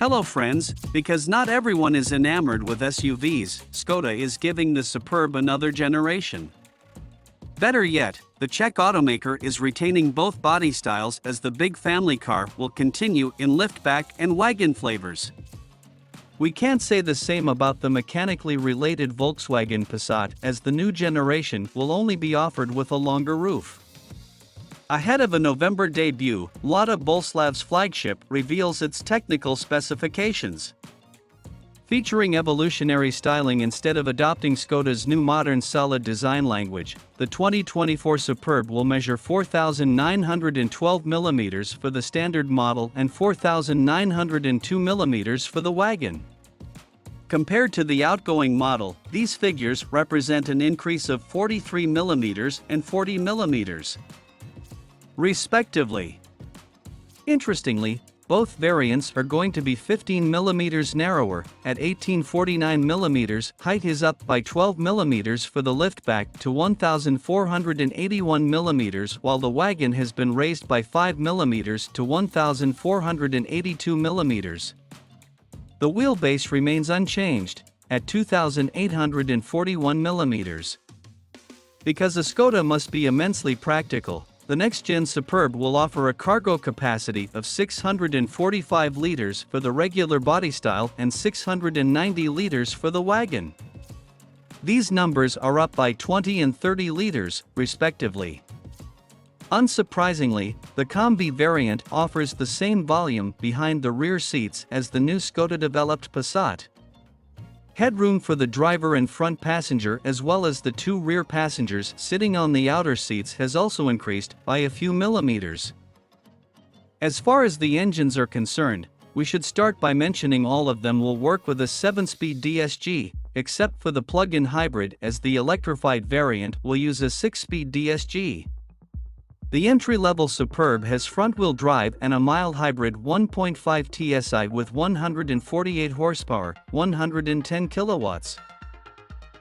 Hello friends, because not everyone is enamored with SUVs, Skoda is giving the Superb another generation. Better yet, the Czech automaker is retaining both body styles as the big family car will continue in liftback and wagon flavors. We can't say the same about the mechanically related Volkswagen Passat, as the new generation will only be offered with a longer roof. Ahead of a November debut, Lada Boleslav's flagship reveals its technical specifications. Featuring evolutionary styling instead of adopting Skoda's new modern solid design language, the 2024 Superb will measure 4,912 mm for the standard model and 4,902 mm for the wagon. Compared to the outgoing model, these figures represent an increase of 43 mm and 40 mm. Respectively. Interestingly, both variants are going to be 15 mm narrower, at 1849 mm. Height is up by 12 mm for the liftback to 1,481 mm, while the wagon has been raised by 5 mm to 1,482 mm. The wheelbase remains unchanged, at 2,841 mm. Because a Skoda must be immensely practical, the next-gen Superb will offer a cargo capacity of 645 liters for the regular body style and 690 liters for the wagon. These numbers are up by 20 and 30 liters, respectively. Unsurprisingly, the Combi variant offers the same volume behind the rear seats as the new Skoda-developed Passat. Headroom for the driver and front passenger as well as the two rear passengers sitting on the outer seats has also increased by a few millimeters. As far as the engines are concerned, we should start by mentioning all of them will work with a 7-speed DSG, except for the plug-in hybrid, as the electrified variant will use a 6-speed DSG. The entry-level Superb has front-wheel drive and a mild hybrid 1.5 TSI with 148 horsepower, 110 kilowatts.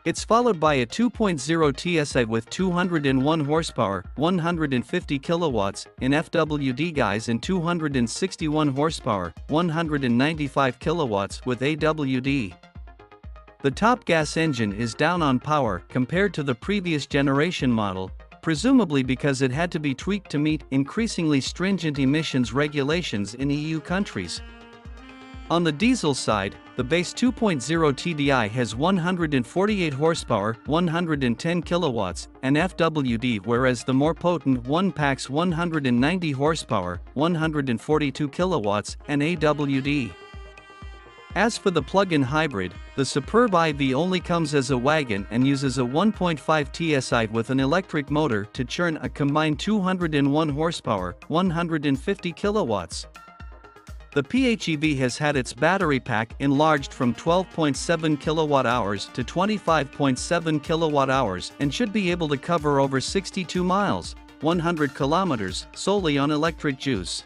It's followed by a 2.0 TSI with 201 horsepower, 150 kilowatts, in FWD guise and 261 horsepower, 195 kilowatts with AWD. The top gas engine is down on power compared to the previous generation model, presumably because it had to be tweaked to meet increasingly stringent emissions regulations in EU countries. On the diesel side, the base 2.0 TDI has 148 horsepower, 110 kilowatts, and FWD, whereas the more potent one packs 190 horsepower, 142 kilowatts, and AWD. As for the plug-in hybrid, the Superb IV only comes as a wagon and uses a 1.5 TSI with an electric motor to churn a combined 201 horsepower, 150 kilowatts. The PHEV has had its battery pack enlarged from 12.7 kilowatt-hours to 25.7 kilowatt-hours and should be able to cover over 62 miles, 100 kilometers, solely on electric juice.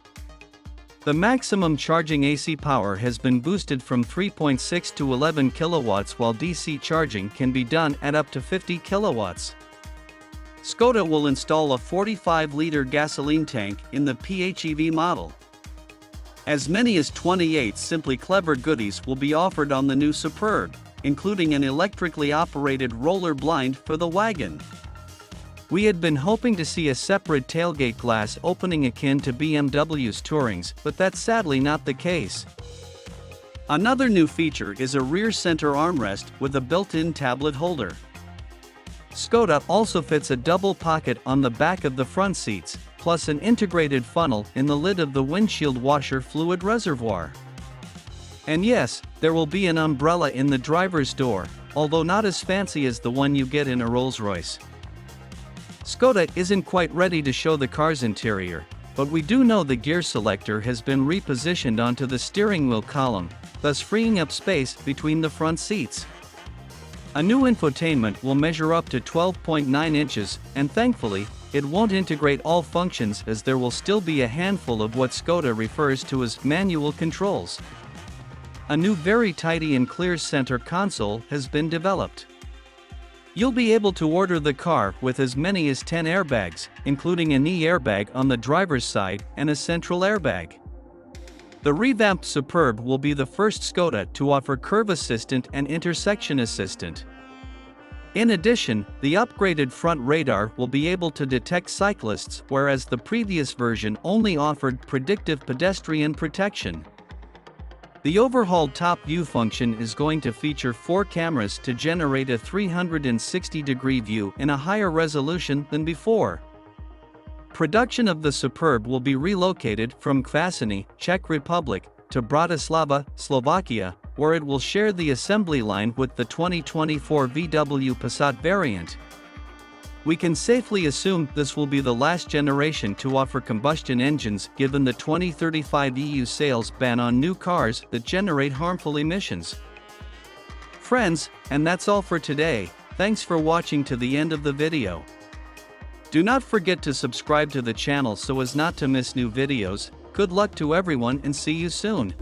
The maximum charging AC power has been boosted from 3.6 to 11 kilowatts, while DC charging can be done at up to 50 kilowatts. Skoda will install a 45-liter gasoline tank in the PHEV model. As many as 28 simply clever goodies will be offered on the new Superb, including an electrically operated roller blind for the wagon. We had been hoping to see a separate tailgate glass opening akin to BMW's Tourings, but that's sadly not the case. Another new feature is a rear center armrest with a built-in tablet holder. Skoda also fits a double pocket on the back of the front seats, plus an integrated funnel in the lid of the windshield washer fluid reservoir. And yes, there will be an umbrella in the driver's door, although not as fancy as the one you get in a Rolls-Royce. Skoda isn't quite ready to show the car's interior, but we do know the gear selector has been repositioned onto the steering wheel column, thus freeing up space between the front seats. A new infotainment will measure up to 12.9 inches, and thankfully, it won't integrate all functions, as there will still be a handful of what Skoda refers to as manual controls. A new very tidy and clear center console has been developed. You'll be able to order the car with as many as 10 airbags, including a knee airbag on the driver's side and a central airbag. The revamped Superb will be the first Skoda to offer curve assistant and intersection assistant. In addition, the upgraded front radar will be able to detect cyclists, whereas the previous version only offered predictive pedestrian protection. The overhauled top view function is going to feature 4 cameras to generate a 360-degree view in a higher resolution than before. Production of the Superb will be relocated from Kvasiny, Czech Republic, to Bratislava, Slovakia, where it will share the assembly line with the 2024 VW Passat variant. We can safely assume this will be the last generation to offer combustion engines given the 2035 EU sales ban on new cars that generate harmful emissions. Friends, and that's all for today. Thanks for watching to the end of the video. Do not forget to subscribe to the channel so as not to miss new videos. Good luck to everyone and see you soon.